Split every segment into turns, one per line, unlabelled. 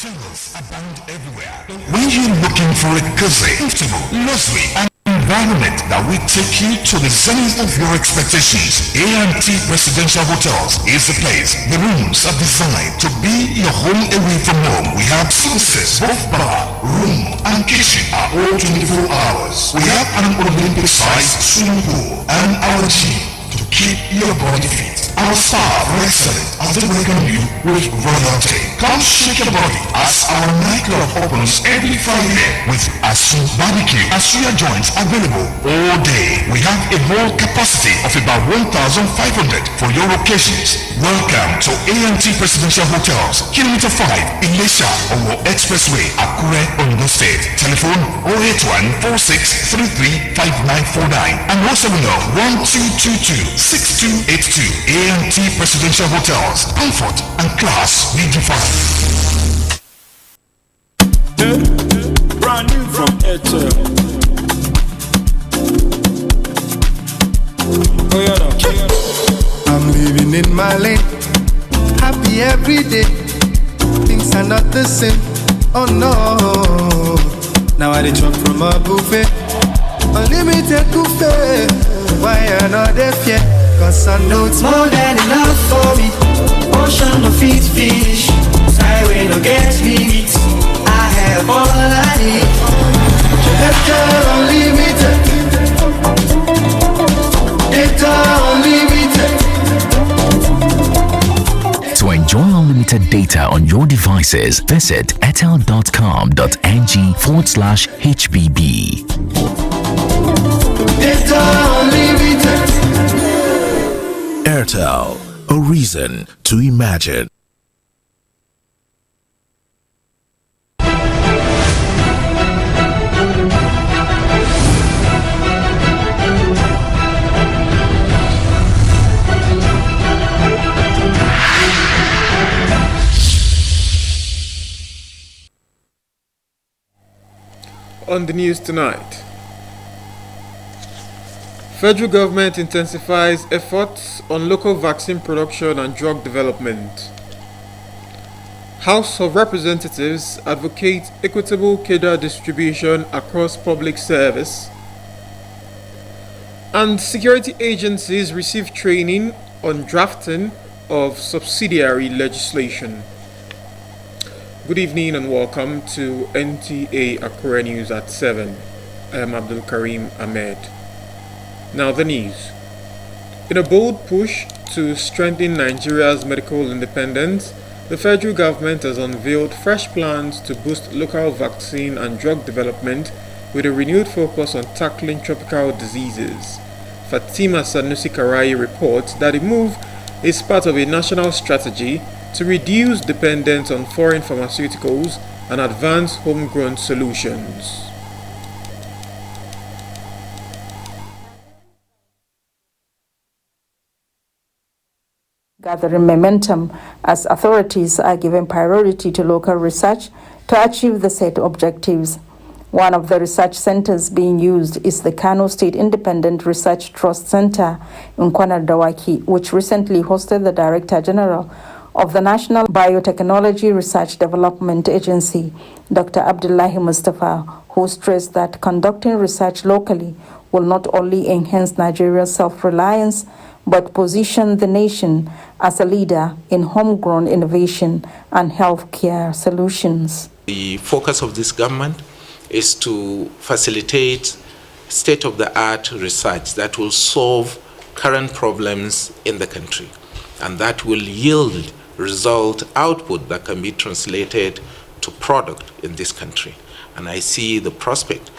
Hotels abound everywhere. When you're looking for a cozy, comfortable, luxury, and environment that will take you to the zenith of your expectations, AMT Residential Hotels is the place. The rooms are designed to be your home away from home. We have services, both bar, room, and kitchen are all 24 hours. We have an Olympic-sized swimming pool and our gym to keep your body fit. Our staff are excellent as they welcome you with royalty. Come shake your body as our nightclub opens every Friday with Asu Barbecue. Asuya joints available all day. We have a whole capacity of about 1,500 for your occasions. Welcome to AMT Presidential Hotels, Kilometer 5, Ilesha, Owo Expressway, Akure, Ondo State. Telephone 081 4633 5949 and also 1222 6282. AMT Presidential Hotels. Comfort and class redefined.
Brand new from Nta.
I'm living in my lane, happy every day. Things are not the same. Oh no. Now I drop from a buffet, unlimited buffet. Why another fear? Cause I know it's more than enough for me. Ocean no fit fish, highway no get limits. I have all I need. Data unlimited, data unlimited.
To enjoy unlimited data on your devices, visit airtel.com.ng/HBB.
Data unlimited.
Airtel, a reason to imagine.
On the news tonight, federal government intensifies efforts on local vaccine production and drug development. House of Representatives advocate equitable cadre distribution across public service. And security agencies receive training on drafting of subsidiary legislation. Good evening and welcome to Nta Akure News at 7. I am Abdul Karim Ahmed. Now the news. In a bold push to strengthen Nigeria's medical independence, the federal government has unveiled fresh plans to boost local vaccine and drug development with a renewed focus on tackling tropical diseases. Fatima Sanusi Karai reports that the move is part of a national strategy to reduce dependence on foreign pharmaceuticals and advance homegrown solutions.
Gathering momentum as authorities are giving priority to local research to achieve the set objectives. One of the research centers being used is the Kano State Independent Research Trust Center in Kwanar Dawaki, which recently hosted the Director General of the National Biotechnology Research Development Agency, Dr. Abdullahi Mustafa, who stressed that conducting research locally will not only enhance Nigeria's self-reliance, but position the nation as a leader in homegrown innovation and healthcare solutions.
The focus of this government is to facilitate state-of-the-art research that will solve current problems in the country, and that will yield result output that can be translated to product in this country. And I see the prospect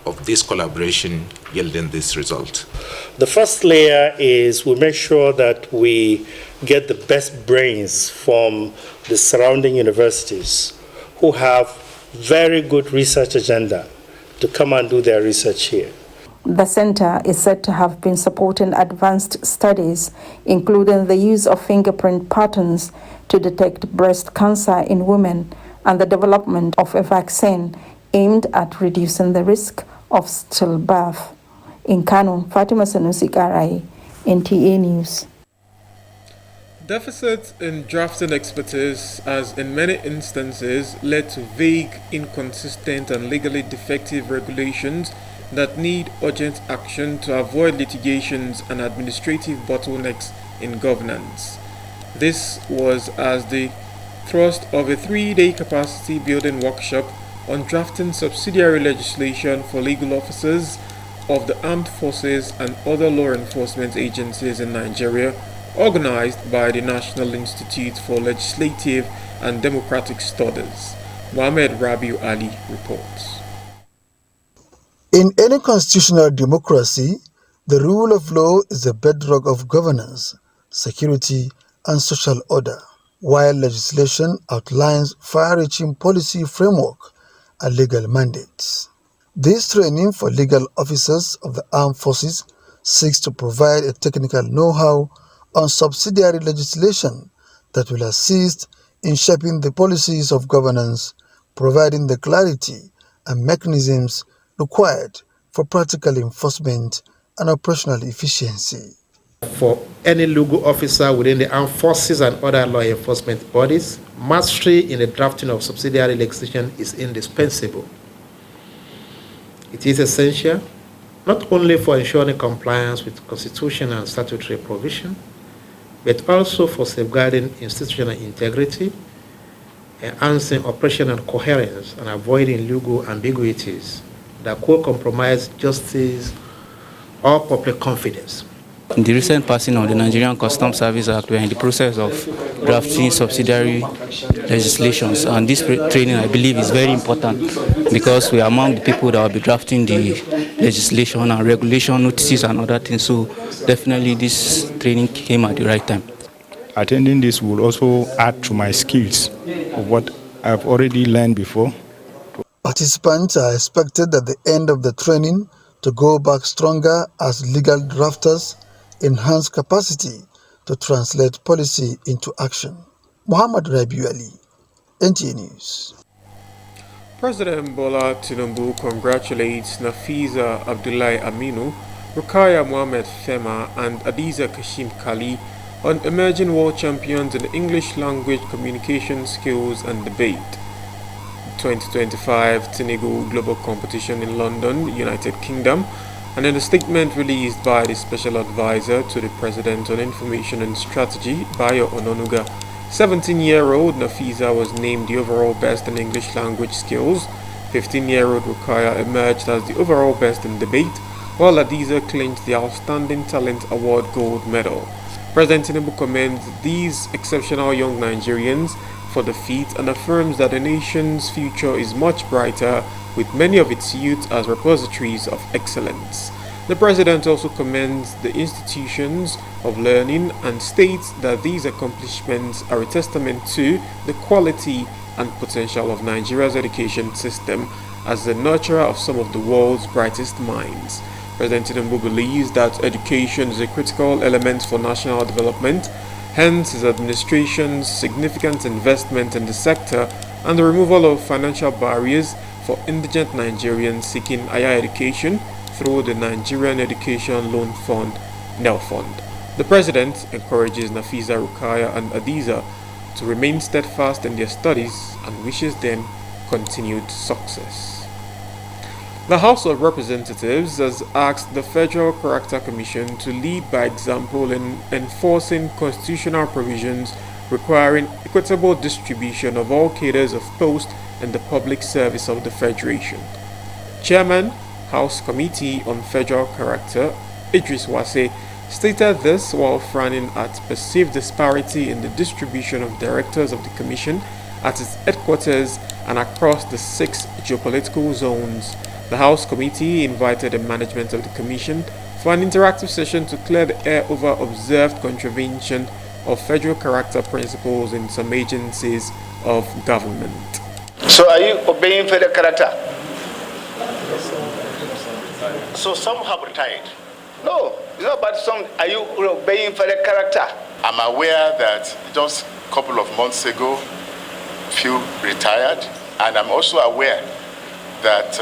of this collaboration yielding this result.
The first layer is we make sure that we get the best brains from the surrounding universities who have very good research agenda to come and do their research here.
The center is said to have been supporting advanced studies, including the use of fingerprint patterns to detect breast cancer in women and the development of a vaccine aimed at reducing the risk of stillbirth. In Kano, Fatima Sanusi Karai, NTA News.
Deficit in drafting expertise has, in many instances, led to vague, inconsistent, and legally defective regulations that need urgent action to avoid litigations and administrative bottlenecks in governance. This was as the thrust of a 3-day capacity building workshop on drafting subsidiary legislation for legal officers of the armed forces and other law enforcement agencies in Nigeria, organized by the National Institute for Legislative and Democratic Studies. Mohammed Rabiu Ali reports.
In any constitutional democracy, the rule of law is the bedrock of governance, security, and social order, while legislation outlines far-reaching policy framework and legal mandates. This training for legal officers of the armed forces seeks to provide a technical know-how on subsidiary legislation that will assist in shaping the policies of governance, providing the clarity and mechanisms required for practical enforcement and operational efficiency.
For any legal officer within the armed forces and other law enforcement bodies, mastery in the drafting of subsidiary legislation is indispensable. It is essential not only for ensuring compliance with constitutional and statutory provision, but also for safeguarding institutional integrity, enhancing operational coherence, and avoiding legal ambiguities that could compromise justice or public confidence.
In the recent passing of the Nigerian Customs Service Act, we are in the process of drafting subsidiary legislations, and this training, I believe, is very important because we are among the people that will be drafting the legislation and regulation notices and other things, so definitely this training came at the right time.
Attending this will also add to my skills of what I've already learned before.
Participants are expected at the end of the training to go back stronger as legal drafters, enhance capacity to translate policy into action. Muhammad Rabiu Ali, NTA News.
President Bola Tinubu congratulates Nafiza Abdullahi Aminu, Rukaya Mohammed Fema, and Adiza Kashim Kali on emerging world champions in English language communication skills and debate. 2025 Tinigu Global Competition in London, United Kingdom, and in a statement released by the Special Advisor to the President on Information and Strategy, Bayo Ononuga, 17-year-old Nafiza was named the overall best in English language skills. 15-year-old Rukaya emerged as the overall best in debate, while Adiza clinched the Outstanding Talent Award Gold Medal. President Tinubu commends these exceptional young Nigerians for the feat and affirms that the nation's future is much brighter with many of its youth as repositories of excellence. The President also commends the institutions of learning and states that these accomplishments are a testament to the quality and potential of Nigeria's education system as the nurturer of some of the world's brightest minds. President Tinubu believes that education is a critical element for national development. Hence, his administration's significant investment in the sector and the removal of financial barriers for indigent Nigerians seeking higher education through the Nigerian Education Loan Fund, NELFund. The President encourages Nafiza, Rukaya, and Adiza to remain steadfast in their studies and wishes them continued success. The House of Representatives has asked the Federal Character Commission to lead by example in enforcing constitutional provisions requiring equitable distribution of all cadres of posts in the public service of the Federation. Chairman, House Committee on Federal Character, Idris Wase, stated this while frowning at perceived disparity in the distribution of directors of the Commission at its headquarters and across the 6 geopolitical zones. The House Committee invited the management of the Commission for an interactive session to clear the air over observed contravention of federal character principles in some agencies of government.
So are you obeying federal character? So some have retired. No, it's not about some. Are you obeying federal character?
I'm aware that just a couple of months ago, few retired, and I'm also aware that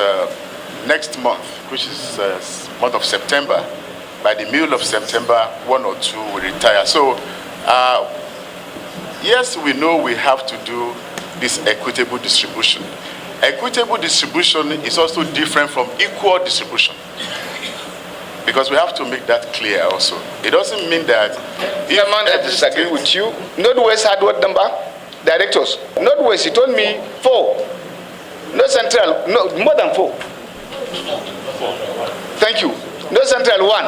next month, which is month of September, by the middle of September, 1 or 2 will retire. So Yes, we know we have to do this equitable distribution. Equitable distribution is also different from equal distribution, because we have to make that clear also. It doesn't mean that...
Chairman, I disagree with you. Northwest had what number? Directors. Northwest, he told me 4. North Central, no, more than 4. Thank you. North Central 1.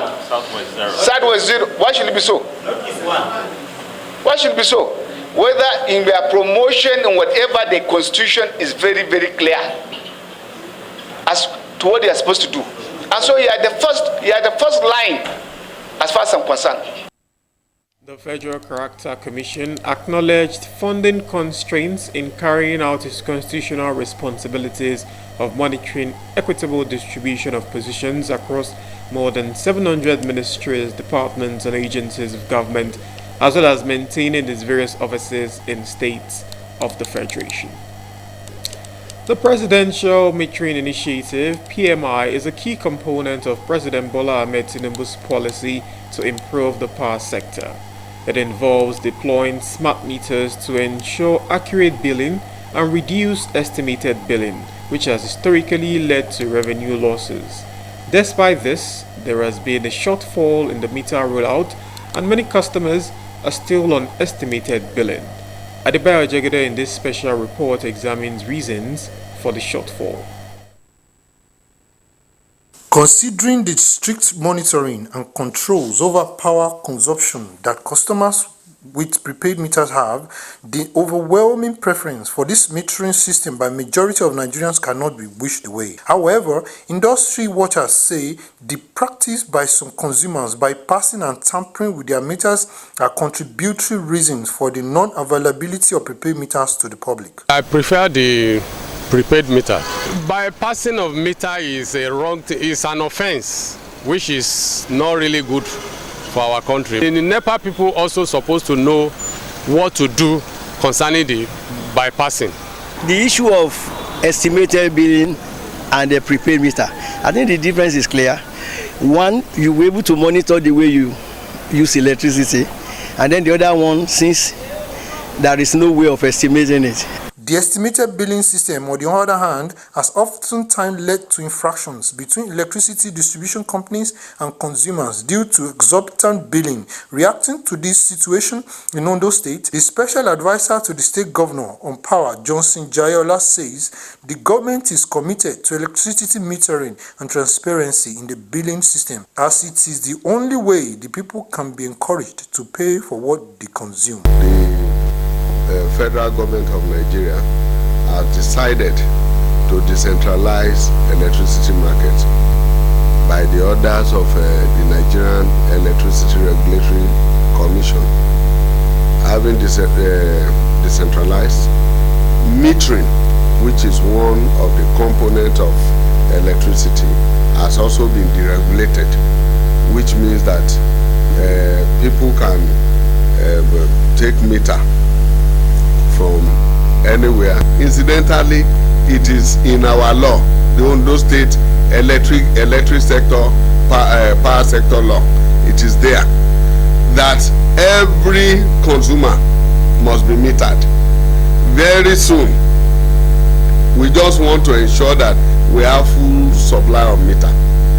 Southwest 0. Why should it be so? Why should it be so? Whether in their promotion and whatever, the constitution is very, very clear as to what they are supposed to do. And so you are the first line as far as I'm concerned.
The Federal Character Commission acknowledged funding constraints in carrying out its constitutional responsibilities of monitoring equitable distribution of positions across more than 700 ministries, departments and agencies of government, as well as maintaining its various offices in states of the Federation. The Presidential Metering Initiative, PMI, is a key component of President Bola Ahmed Tinubu's policy to improve the power sector. It involves deploying smart meters to ensure accurate billing and reduce estimated billing, which has historically led to revenue losses. Despite this, there has been a shortfall in the meter rollout, and many customers are still on estimated billing. Adebayo Jegede in this special report examines reasons for the shortfall.
Considering the strict monitoring and controls over power consumption that customers with prepaid meters have, the overwhelming preference for this metering system by majority of Nigerians cannot be wished away. However, industry watchers say the practice by some consumers bypassing and tampering with their meters are contributory reasons for the non-availability of prepaid meters to the public.
I prefer the prepaid meter. Bypassing of meter is an offense, which is not really good for our country. The NEPA people also supposed to know what to do concerning the bypassing.
The issue of estimated billing and the prepaid meter, I think the difference is clear. One, you were able to monitor the way you use electricity, and then the other one, since there is no way of estimating it.
The estimated billing system, on the other hand, has oftentimes led to infractions between electricity distribution companies and consumers due to exorbitant billing. Reacting to this situation in Ondo State, the special advisor to the state governor on power, Johnson Jayola, says the government is committed to electricity metering and transparency in the billing system, as it is the only way the people can be encouraged to pay for what they consume.
The federal government of Nigeria has decided to decentralize electricity market by the orders of the Nigerian Electricity Regulatory Commission. Having decentralized metering, which is one of the components of electricity, has also been deregulated, which means that people can take meter from anywhere. Incidentally, it is in our law, the Ondo State electric sector, power sector law. It is there that every consumer must be metered. Very soon, we just want to ensure that we have full supply of meter,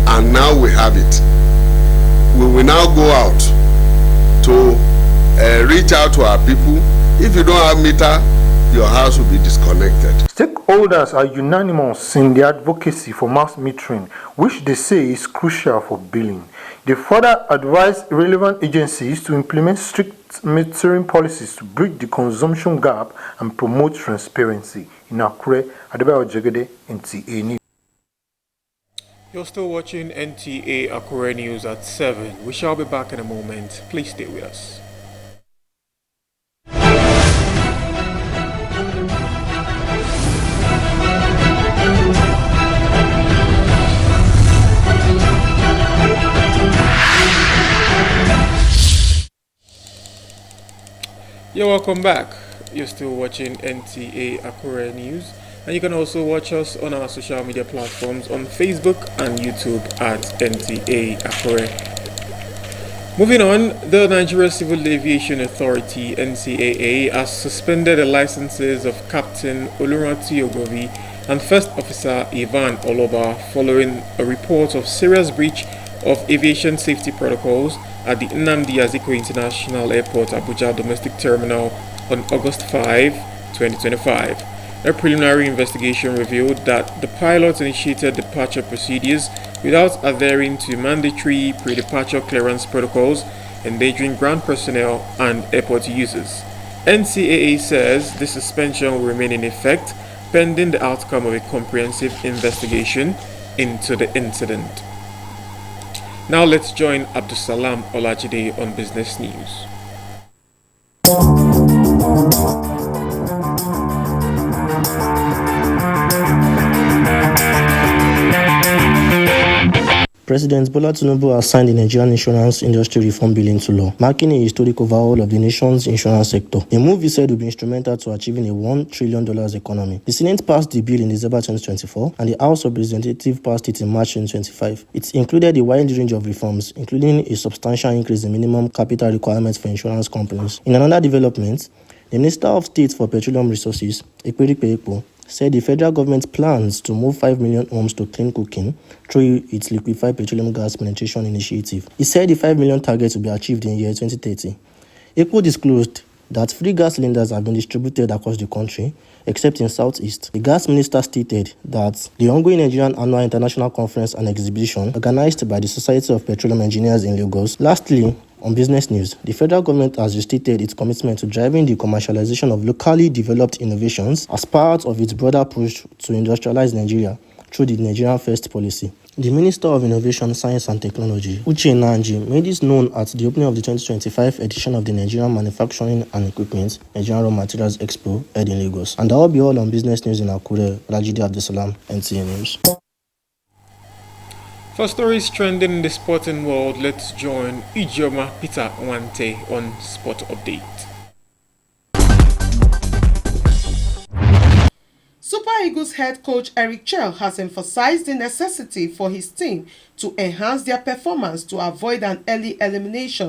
and now we have it. We will now go out to reach out to our people. If you don't have meter, your house will be disconnected.
Stakeholders are unanimous in their advocacy for mass metering, which they say is crucial for billing. They further advise relevant agencies to implement strict metering policies to bridge the consumption gap and promote transparency. In Akure, Adebayo Jegede, NTA News.
You're still watching NTA Akure News at 7. We shall be back in a moment. Please stay with us. You're welcome back. You're still watching NTA Akure News, and you can also watch us on our social media platforms on Facebook and YouTube at NTA Akure. Moving on, the Nigeria Civil Aviation Authority (NCAA) has suspended the licenses of Captain Oluranti Ogovi and First Officer Ivan Oloba following a report of serious breach of aviation safety protocols at the Nnamdi Azikiwe International Airport Abuja Domestic Terminal on August 5, 2025. A preliminary investigation revealed that the pilots initiated departure procedures without adhering to mandatory pre-departure clearance protocols, endangering ground personnel and airport users. NCAA says the suspension will remain in effect pending the outcome of a comprehensive investigation into the incident. Now let's join Abdusalam Olajide on Business News.
President Bola Tinubu has signed the Nigerian Insurance Industry Reform Bill into law, marking a historic overhaul of the nation's insurance sector. The move, he said, will be instrumental to achieving a $1 trillion economy. The Senate passed the bill in December 2024, and the House of Representatives passed it in March 2025. It included a wide range of reforms, including a substantial increase in minimum capital requirements for insurance companies. In another development, the Minister of State for Petroleum Resources, Ekperikpe, said the federal government plans to move 5 million homes to clean cooking through its liquefied petroleum gas penetration initiative. He said the 5 million target will be achieved in year 2030. ECO disclosed that free gas cylinders have been distributed across the country, except in Southeast. The gas minister stated that the ongoing Nigerian Annual International Conference and Exhibition, organized by the Society of Petroleum Engineers in Lagos. Lastly, on business news, the federal government has restated its commitment to driving the commercialization of locally developed innovations as part of its broader push to industrialize Nigeria through the Nigerian First policy. The Minister of Innovation, Science and Technology, Uche Nanji, made this known at the opening of the 2025 edition of the Nigerian Manufacturing and Equipment Nigerian Raw Materials Expo held in Lagos. And that will be all on business news in Akure. Rajidi Abdusalam, NTA News.
For stories trending in the sporting world, let's join Ijeoma Peter Nwante on Sport Update.
Super Eagles head coach Eric Chell has emphasized the necessity for his team to enhance their performance to avoid an early elimination